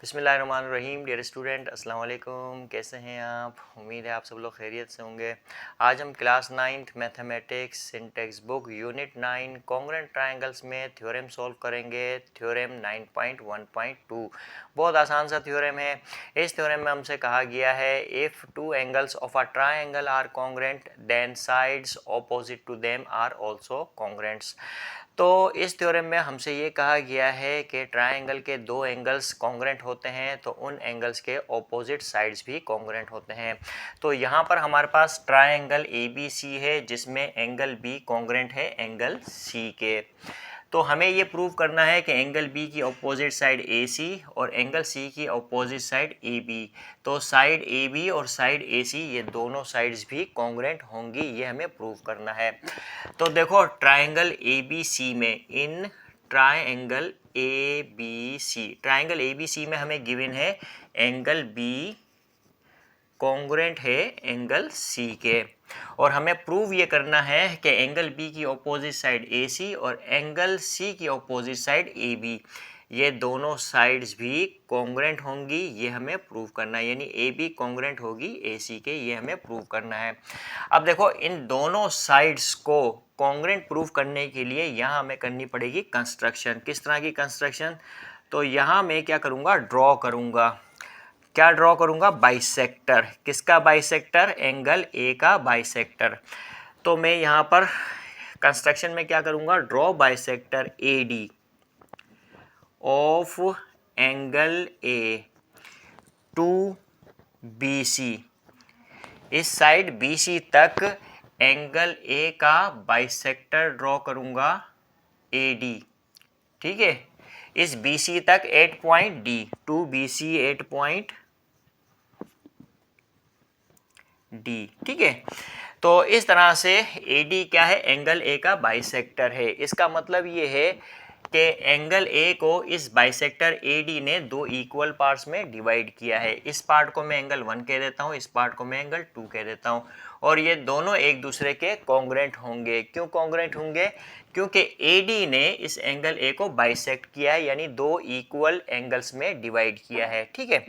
बिस्मिल्लाहिर्रहमानिर्रहीम। Dear student, अस्सलाम वालेकुम। कैसे हैं आप? उम्मीद है आप सब लोग खैरियत से होंगे। आज हम क्लास 9th मैथमेटिक्स इन text book unit 9 congruent triangles में थ्योरम सॉल्व करेंगे। थ्योरम 9.1.2 बहुत आसान सा थ्योरम है। इस थ्योरम में हमसे कहा गया है if two angles of a triangle are congruent then sides opposite to them are also congruents. तो इस थ्योरम में हमसे ये कहा गया है कि ट्रायंगल के दो एंगल्स कॉन्ग्रुएंट होते हैं तो उन एंगल्स के ऑपोजिट साइड्स भी कॉन्ग्रुएंट होते हैं। तो यहाँ पर हमारे पास ट्रायंगल ABC है जिसमें एंगल B कॉन्ग्रुएंट है एंगल C के। तो हमें ये प्रूव करना है कि एंगल B की अपोजिट साइड AC और एंगल C की अपोजिट साइड AB। तो साइड AB और साइड AC ये दोनों साइड्स भी कॉन्ग्रुएंट होंगी, ये हमें प्रूव करना है। तो देखो ट्रायंगल ABC में इन ट्रायंगल ABC में हमें गिवन है एंगल B कॉन्ग्रुएंट है एंगल C के, और हमें प्रूव ये करना है कि एंगल B की अपोजिट साइड AC और एंगल C की अपोजिट साइड AB ये दोनों साइड्स भी कॉन्ग्रुएंट होंगी, ये हमें प्रूव करना है। यानी AB कॉन्ग्रुएंट होगी AC के, ये हमें प्रूव करना है। अब देखो इन दोनों साइड्स को कॉन्ग्रुएंट प्रूव करने के लिए यहाँ हमें करनी पड़ेगी कंस्ट्रक्शन। किस तरह की कंस्ट्रक्शन? तो यहाँ मैं क्या करूँगा, ड्रॉ करूँगा। क्या ड्रॉ करूँगा? बाइसेक्टर। किसका बाइसेक्टर? एंगल A का बाइसेक्टर। तो मैं यहाँ पर कंस्ट्रक्शन में क्या करूँगा, draw bisector AD of angle A to BC। इस साइड BC तक एंगल A का बाइसेक्टर ड्रॉ करूँगा AD। ठीक है, इस BC तक 8 point D, to BC 8 point D। ठीक है, तो इस तरह से AD क्या है, एंगल A का बाइसेक्टर है। इसका मतलब ये है कि एंगल A को इस बाइसेक्टर AD ने दो इक्वल पार्ट्स में डिवाइड किया है। इस पार्ट को मैं एंगल 1 कह देता हूँ, इस पार्ट को मैं एंगल 2 कह देता हूँ, और ये दोनों एक दूसरे के कॉन्ग्रुएंट होंगे। क्यों कॉन्ग्रुएंट होंगे? क्योंकि AD ने इस एंगल A को बाइसेक्ट किया है, यानी दो इक्वल एंगल्स में डिवाइड किया है। ठीक है,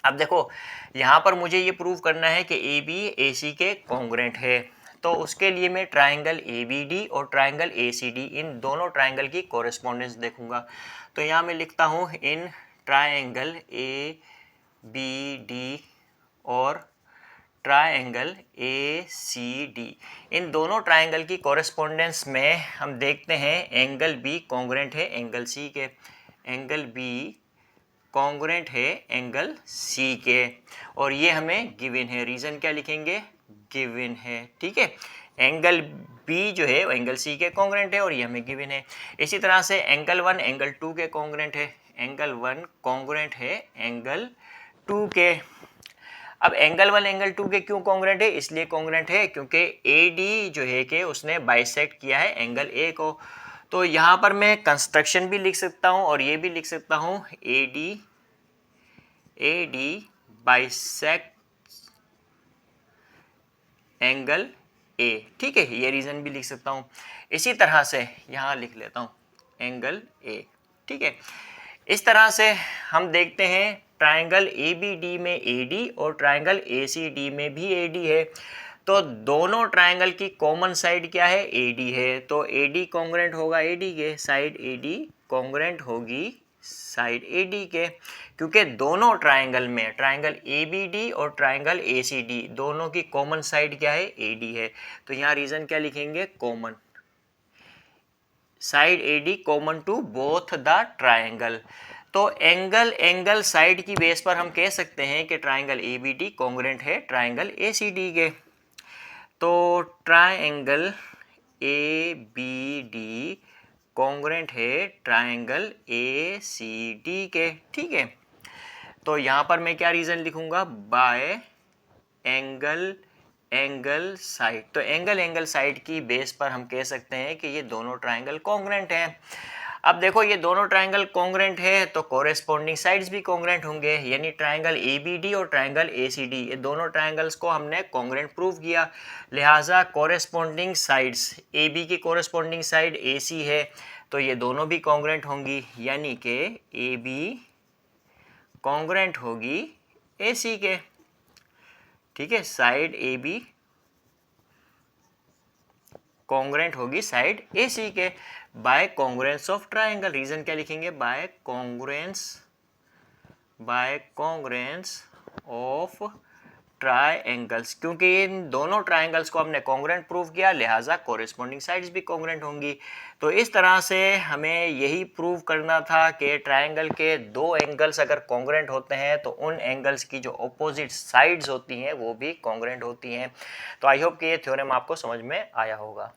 अब देखो यहाँ पर मुझे ये प्रूव करना है कि AB AC के कॉन्ग्रुएंट है। तो उसके लिए मैं ट्रायंगल ABD और ट्रायंगल ACD इन दोनों ट्रायंगल की कोरेस्पोंडेंस देखूंगा। तो यहाँ मैं लिखता हूँ इन ट्रायंगल ABD और ट्रायंगल ACD, इन दोनों ट्रायंगल की कोरेस्पोंडेंस में हम देखते हैं एंगल B कॉन्ग्रुएंट है एंगल C के, एंगल B कॉन्ग्रुएंट है एंगल C के, और ये हमें गिवन है। रीज़न क्या लिखेंगे? गिवन है। ठीक है, एंगल B जो है वो एंगल C के कॉन्ग्रुएंट है और ये हमें गिवन है। इसी तरह से एंगल 1 एंगल 2 के कॉन्ग्रुएंट है, एंगल 1 कॉन्ग्रुएंट है एंगल 2 के। अब एंगल 1 एंगल 2 के क्यों कॉन्ग्रुएंट है? इसलिए कॉन्ग्रुएंट है क्योंकि AD जो है कि उसने बाइसेक्ट किया है एंगल A को। तो यहाँ पर मैं कंस्ट्रक्शन भी लिख सकता हूँ और ये भी लिख सकता हूँ AD बाइसेक्ट एंगल A। ठीक है, ये रीज़न भी लिख सकता हूँ। इसी तरह से यहाँ लिख लेता हूँ एंगल A। ठीक है, इस तरह से हम देखते हैं ट्रायंगल ABD में AD और ट्रायंगल ACD में भी AD है। तो दोनों ट्रायंगल की कॉमन साइड क्या है? AD है। तो AD कॉन्ग्रुएंट होगा AD के, साइड AD कॉन्ग्रुएंट होगी साइड AD के, क्योंकि दोनों ट्रायंगल में ट्रायंगल ABD और ट्रायंगल ACD दोनों की कॉमन साइड क्या है? AD है। तो यहाँ रीज़न क्या लिखेंगे? Common side AD common to both the triangle. तो एंगल साइड की बेस पर हम कह सकते हैं कि ट्रायंगल ABD कॉन्ग्रुएंट है ट्रायंगल ACD के। तो ट्रायंगल ABD कॉन्ग्रुएंट है ट्रायंगल ACD के। ठीक है, तो यहाँ पर मैं क्या रीज़न लिखूंगा? Bye angle side. तो एंगल साइड की बेस पर हम कह सकते हैं कि ये दोनों ट्रायंगल कॉन्ग्रुएंट हैं। अब देखो ये दोनों ट्रायंगल कॉन्ग्रुएंट है तो कोरेस्पोंडिंग साइड्स भी कॉन्ग्रुएंट होंगे, यानी ट्रायंगल ABD और ट्रायंगल ACD ये दोनों ट्रायंगल्स को हमने कॉन्ग्रुएंट प्रूव किया। लिहाजा कोरेस्पोंडिंग साइड्स, AB की कोरेस्पोंडिंग साइड AC है तो ये दोनों भी कॉन्ग्रुएंट होंगी, यानी कि AB कॉन्ग्रेंट होगी ए सी के, ठीक है, साइड ए बी कॉन्ग्रेंट होगी साइड ए सी के by congruence of triangle. Reason क्या लिखेंगे, बाय कॉन्ग्रेंस ऑफ ट्राइंगल्स, क्योंकि इन दोनों ट्राइंगल्स को हमने कॉन्ग्रेंट प्रूव किया, लिहाजा कोरिस्पोंडिंग साइड्स भी कॉन्ग्रेंट होंगी। तो इस तरह से हमें यही प्रूव करना था कि ट्राइंगल के दो एंगल्स अगर कॉन्ग्रेंट होते हैं तो उन एंगल्स की जो अपोजिट साइड्स होती हैं वो भी कॉन्ग्रेंट होती हैं। तो आई होप कि ये थ्योरम आपको समझ में आया होगा।